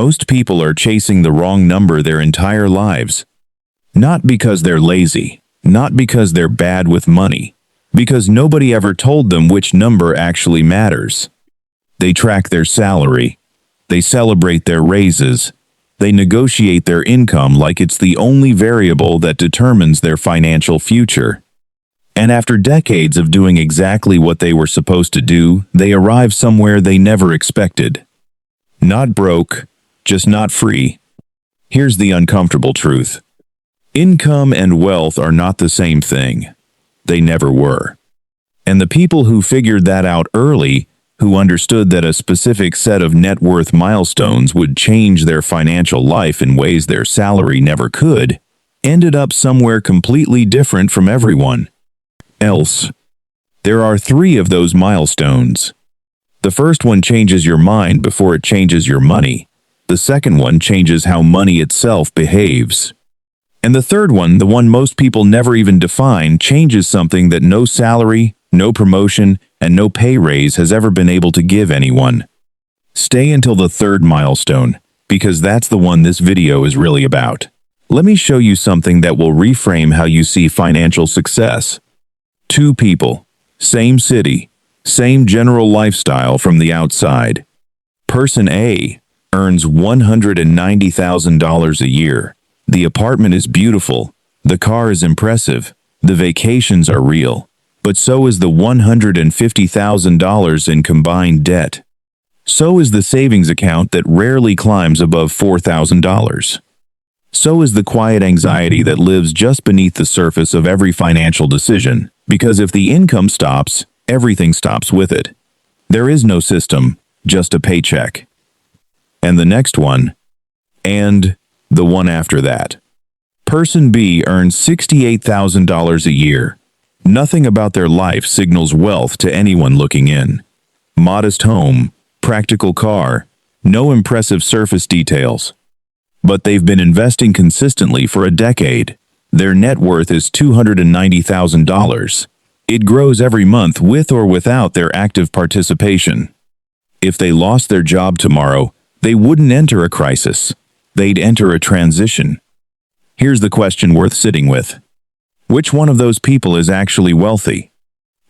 Most people are chasing the wrong number their entire lives. Not because they're lazy, not because they're bad with money, because nobody ever told them which number actually matters. They track their salary. They celebrate their raises. They negotiate their income like it's the only variable that determines their financial future. And after decades of doing exactly what they were supposed to do, they arrive somewhere they never expected. Not broke, just not free. Here's the uncomfortable truth. Income and wealth are not the same thing. They never were. And the people who figured that out early, who understood that a specific set of net worth milestones would change their financial life in ways their salary never could, ended up somewhere completely different from everyone else. There are 3 of those milestones. The first one changes your mind before it changes your money. The second one changes how money itself behaves. And the third one, the one most people never even define, changes something that no salary, no promotion, and no pay raise has ever been able to give anyone. Stay until the third milestone, because that's the one this video is really about. Let me show you something that will reframe how you see financial success. 2 people, same city, same general lifestyle from the outside. Person A earns $190,000 a year. The apartment is beautiful, the car is impressive, the vacations are real, but so is the $150,000 in combined debt. So is the savings account that rarely climbs above $4,000. So is the quiet anxiety that lives just beneath the surface of every financial decision, because if the income stops, everything stops with it. There is no system, just a paycheck. And the next one, and the one after that. Person B earns $68,000 a year. Nothing about their life signals wealth to anyone looking in. Modest home, practical car, no impressive surface details. But they've been investing consistently for a decade. Their net worth is $290,000. It grows every month with or without their active participation. If they lost their job tomorrow, they wouldn't enter a crisis. They'd enter a transition. Here's the question worth sitting with. Which one of those people is actually wealthy?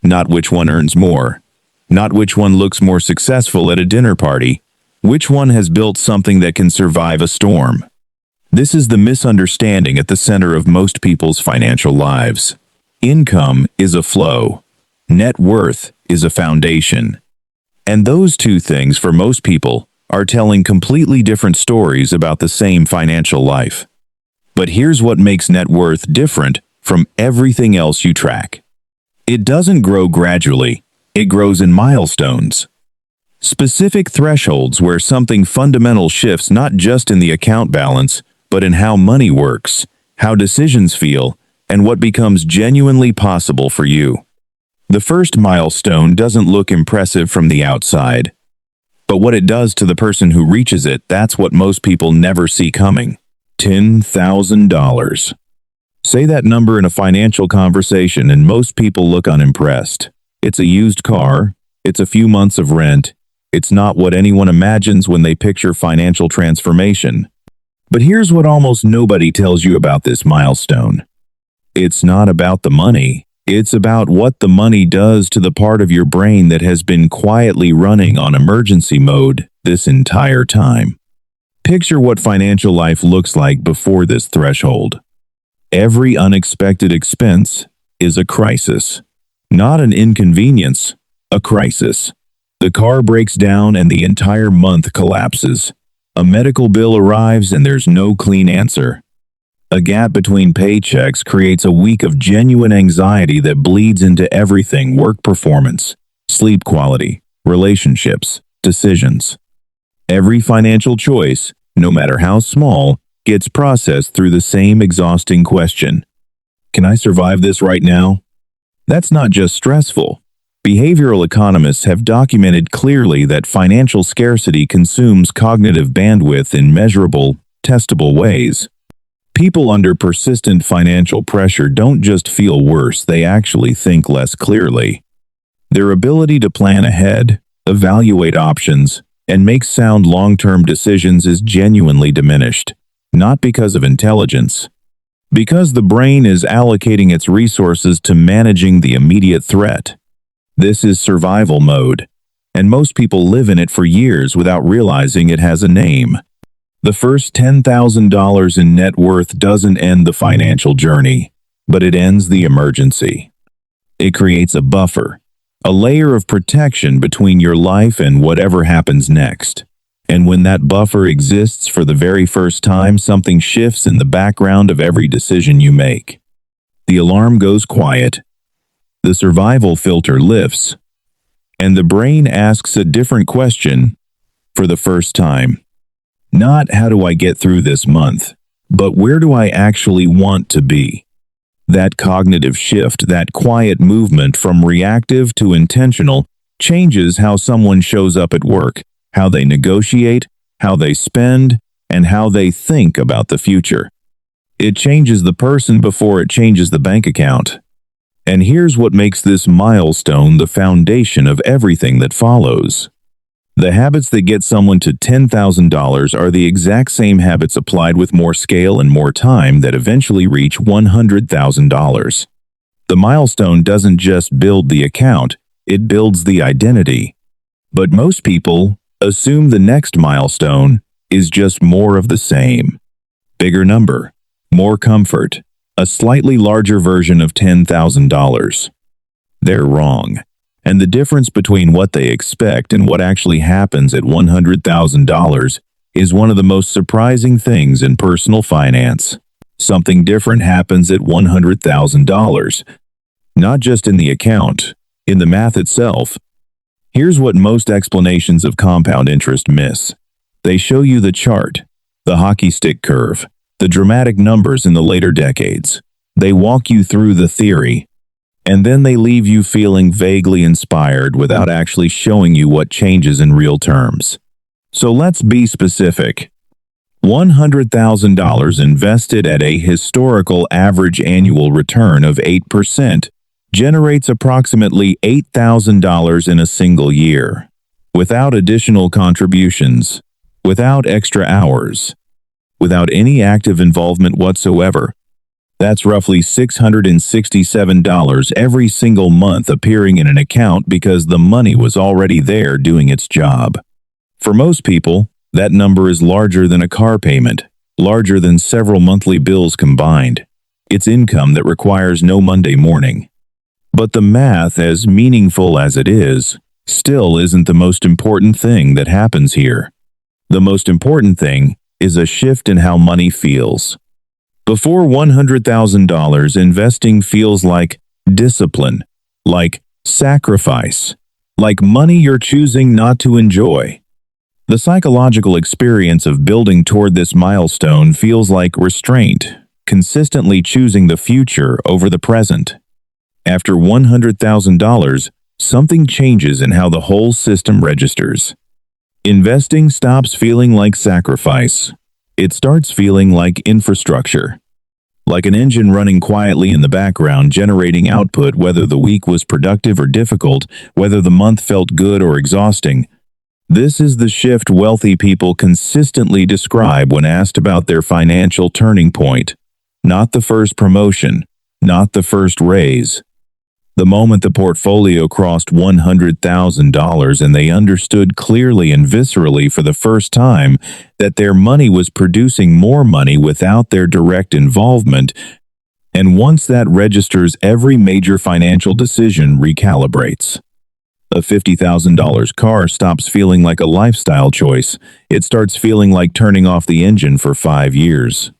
Not which one earns more. Not which one looks more successful at a dinner party. Which one has built something that can survive a storm? This is the misunderstanding at the center of most people's financial lives. Income is a flow. Net worth is a foundation. And those 2 things, for most people, are telling completely different stories about the same financial life. But here's what makes net worth different from everything else you track. It doesn't grow gradually, it grows in milestones. Specific thresholds where something fundamental shifts not just in the account balance, but in how money works, how decisions feel, and what becomes genuinely possible for you. The first milestone doesn't look impressive from the outside. But what it does to the person who reaches it, that's what most people never see coming. $10,000. Say that number in a financial conversation and most people look unimpressed. It's a used car. It's a few months of rent. It's not what anyone imagines when they picture financial transformation. But here's what almost nobody tells you about this milestone. It's not about the money. It's about what the money does to the part of your brain that has been quietly running on emergency mode this entire time. Picture what financial life looks like before this threshold. Every unexpected expense is a crisis. Not an inconvenience, a crisis. The car breaks down and the entire month collapses. A medical bill arrives and there's no clean answer. A gap between paychecks creates a week of genuine anxiety that bleeds into everything: work performance, sleep quality, relationships, decisions. Every financial choice, no matter how small, gets processed through the same exhausting question. Can I survive this right now? That's not just stressful. Behavioral economists have documented clearly that financial scarcity consumes cognitive bandwidth in measurable, testable ways. People under persistent financial pressure don't just feel worse, they actually think less clearly. Their ability to plan ahead, evaluate options, and makes sound long-term decisions is genuinely diminished, not because of intelligence, because the brain is allocating its resources to managing the immediate threat. This is survival mode, and most people live in it for years without realizing it has a name. The first $10,000 in net worth doesn't end the financial journey, but it ends the emergency. It creates a buffer, a layer of protection between your life and whatever happens next. And when that buffer exists for the very first time, something shifts in the background of every decision you make. The alarm goes quiet, the survival filter lifts, and the brain asks a different question for the first time. Not how do I get through this month, but where do I actually want to be? That cognitive shift, that quiet movement from reactive to intentional, changes how someone shows up at work, how they negotiate, how they spend, and how they think about the future. It changes the person before it changes the bank account. And here's what makes this milestone the foundation of everything that follows. The habits that get someone to $10,000 are the exact same habits applied with more scale and more time that eventually reach $100,000. The milestone doesn't just build the account, it builds the identity. But most people assume the next milestone is just more of the same. Bigger number, more comfort, a slightly larger version of $10,000. They're wrong. And the difference between what they expect and what actually happens at $100,000 is one of the most surprising things in personal finance. Something different happens at $100,000. Not just in the account, in the math itself. Here's what most explanations of compound interest miss. They show you the chart, the hockey stick curve, the dramatic numbers in the later decades. They walk you through the theory, and then they leave you feeling vaguely inspired without actually showing you what changes in real terms. So let's be specific. $100,000 invested at a historical average annual return of 8% generates approximately $8,000 in a single year, without additional contributions, without extra hours, without any active involvement whatsoever. That's roughly $667 every single month appearing in an account because the money was already there doing its job. For most people, that number is larger than a car payment, larger than several monthly bills combined. It's income that requires no Monday morning. But the math, as meaningful as it is, still isn't the most important thing that happens here. The most important thing is a shift in how money feels. Before $100,000, investing feels like discipline, like sacrifice, like money you're choosing not to enjoy. The psychological experience of building toward this milestone feels like restraint, consistently choosing the future over the present. After $100,000, something changes in how the whole system registers. Investing stops feeling like sacrifice. It starts feeling like infrastructure. Like an engine running quietly in the background, generating output whether the week was productive or difficult, whether the month felt good or exhausting. This is the shift wealthy people consistently describe when asked about their financial turning point. Not the first promotion, not the first raise. The moment the portfolio crossed $100,000 and they understood clearly and viscerally for the first time that their money was producing more money without their direct involvement, and once that registers, every major financial decision recalibrates. A $50,000 car stops feeling like a lifestyle choice. It starts feeling like turning off the engine for 5 years.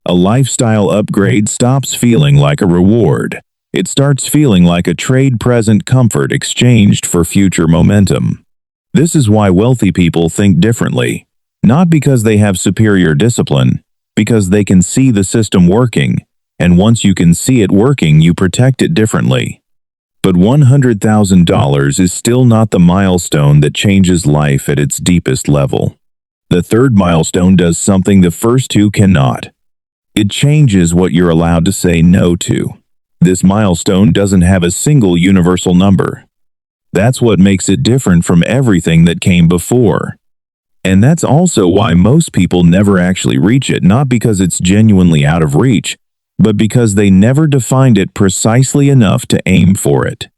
A lifestyle upgrade stops feeling like a reward. It starts feeling like a trade-present comfort exchanged for future momentum. This is why wealthy people think differently, not because they have superior discipline, because they can see the system working, and once you can see it working, you protect it differently. But $100,000 is still not the milestone that changes life at its deepest level. The third milestone does something the first two cannot. It changes what you're allowed to say no to. This milestone doesn't have a single universal number. That's what makes it different from everything that came before. And that's also why most people never actually reach it, not because it's genuinely out of reach, but because they never defined it precisely enough to aim for it.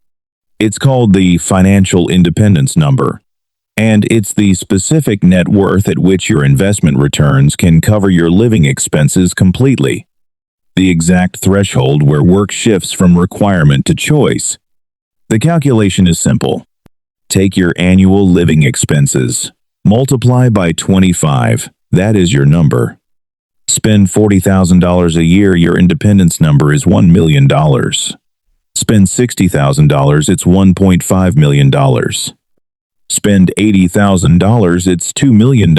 It's called the financial independence number, and it's the specific net worth at which your investment returns can cover your living expenses completely. The exact threshold where work shifts from requirement to choice. The calculation is simple. Take your annual living expenses, multiply by 25, that is your number. Spend $40,000 a year, your independence number is $1 million. Spend $60,000, it's $1.5 million. Spend $80,000, it's $2 million.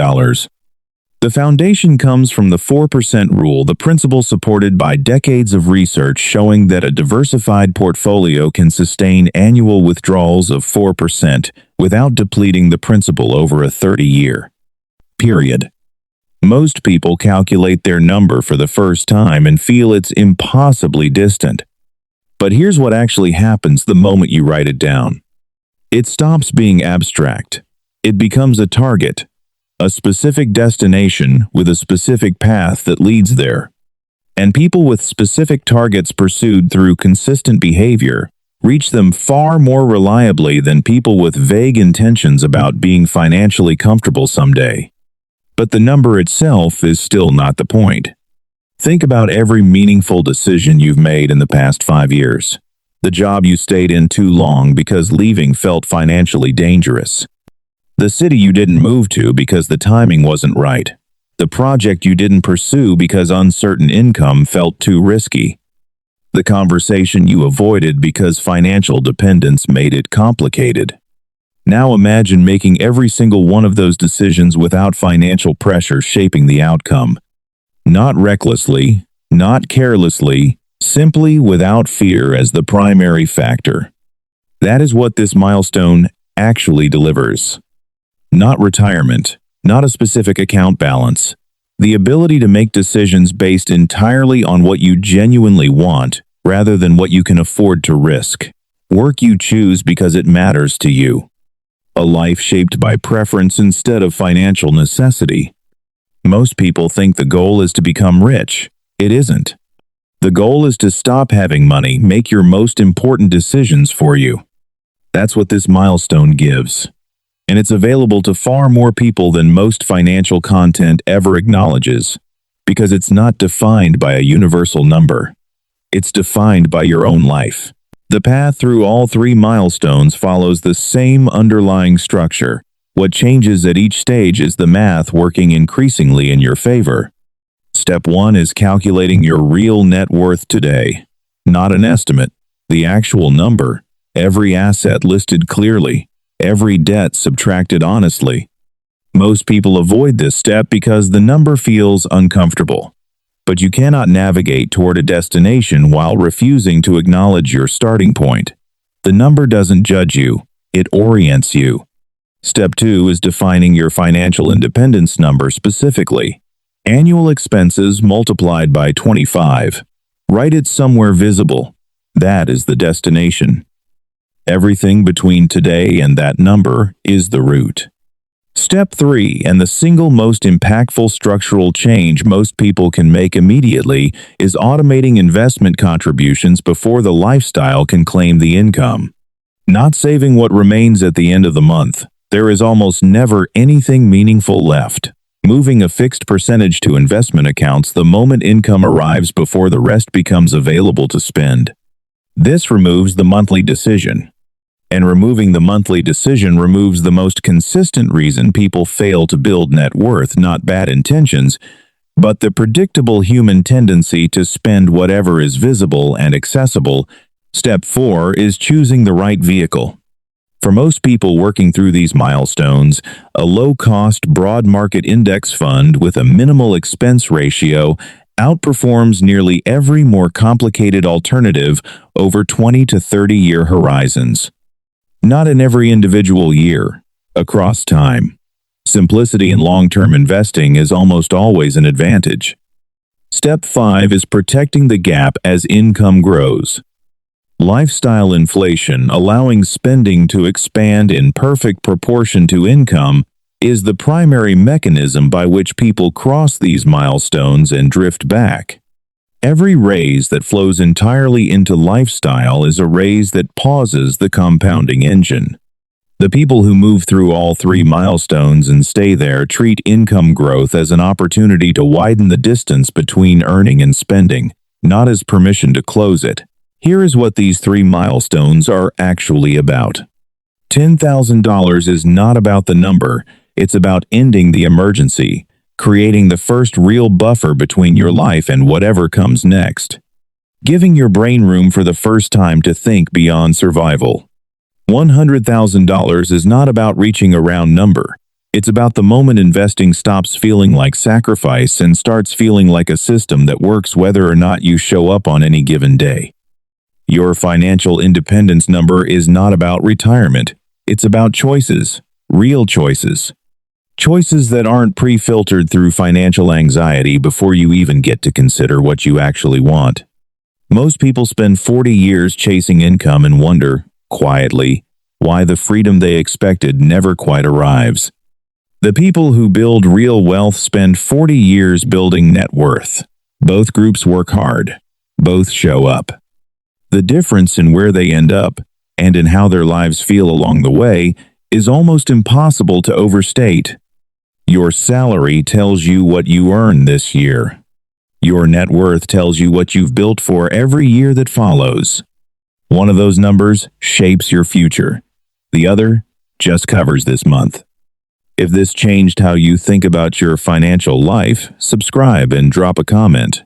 The foundation comes from the 4% rule, the principle supported by decades of research showing that a diversified portfolio can sustain annual withdrawals of 4% without depleting the principal over a 30-year period. Most people calculate their number for the first time and feel it's impossibly distant. But here's what actually happens the moment you write it down. It stops being abstract. It becomes a target, a specific destination with a specific path that leads there. And people with specific targets pursued through consistent behavior reach them far more reliably than people with vague intentions about being financially comfortable someday. But the number itself is still not the point. Think about every meaningful decision you've made in the past 5 years. The job you stayed in too long because leaving felt financially dangerous. The city you didn't move to because the timing wasn't right. The project you didn't pursue because uncertain income felt too risky. The conversation you avoided because financial dependence made it complicated. Now imagine making every single one of those decisions without financial pressure shaping the outcome. Not recklessly, not carelessly, simply without fear as the primary factor. That is what this milestone actually delivers. Not retirement, not a specific account balance. The ability to make decisions based entirely on what you genuinely want rather than what you can afford to risk. Work you choose because it matters to you. A life shaped by preference instead of financial necessity. Most people think the goal is to become rich. It isn't. The goal is to stop having money make your most important decisions for you. That's what this milestone gives. And it's available to far more people than most financial content ever acknowledges, because it's not defined by a universal number. It's defined by your own life. The path through all 3 milestones follows the same underlying structure. What changes at each stage is the math working increasingly in your favor. Step 1 is calculating your real net worth today. Not an estimate, the actual number, every asset listed clearly, every debt subtracted honestly. Most people avoid this step because the number feels uncomfortable. But you cannot navigate toward a destination while refusing to acknowledge your starting point. The number doesn't judge you, it orients you. Step 2 is defining your financial independence number specifically. Annual expenses multiplied by 25. Write it somewhere visible. That is the destination. Everything between today and that number is the route. Step 3, and the single most impactful structural change most people can make immediately, is automating investment contributions before the lifestyle can claim the income. Not saving what remains at the end of the month. There is almost never anything meaningful left. Moving a fixed percentage to investment accounts the moment income arrives before the rest becomes available to spend. This removes the monthly decision. And removing the monthly decision removes the most consistent reason people fail to build net worth, not bad intentions, but the predictable human tendency to spend whatever is visible and accessible. Step 4 is choosing the right vehicle. For most people working through these milestones, a low-cost, broad market index fund with a minimal expense ratio outperforms nearly every more complicated alternative over 20 to 30-year horizons. Not in every individual year, across time. Simplicity in long-term investing is almost always an advantage. Step 5 is protecting the gap as income grows. Lifestyle inflation, allowing spending to expand in perfect proportion to income, is the primary mechanism by which people cross these milestones and drift back. Every raise that flows entirely into lifestyle is a raise that pauses the compounding engine. The people who move through all three milestones and stay there treat income growth as an opportunity to widen the distance between earning and spending, not as permission to close it. Here is what these three milestones are actually about. $10,000 is not about the number, it's about ending the emergency, creating the first real buffer between your life and whatever comes next. Giving your brain room for the first time to think beyond survival. $100,000 is not about reaching a round number. It's about the moment investing stops feeling like sacrifice and starts feeling like a system that works whether or not you show up on any given day. Your financial independence number is not about retirement. It's about choices, real choices. Choices that aren't pre-filtered through financial anxiety before you even get to consider what you actually want. Most people spend 40 years chasing income and wonder, quietly, why the freedom they expected never quite arrives. The people who build real wealth spend 40 years building net worth. Both groups work hard. Both show up. The difference in where they end up and in how their lives feel along the way is almost impossible to overstate. Your salary tells you what you earn this year. Your net worth tells you what you've built for every year that follows. One of those numbers shapes your future. The other just covers this month. If this changed how you think about your financial life, subscribe and drop a comment.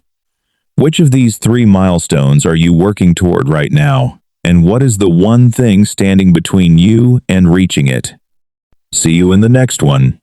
Which of these three milestones are you working toward right now? And what is the one thing standing between you and reaching it? See you in the next one.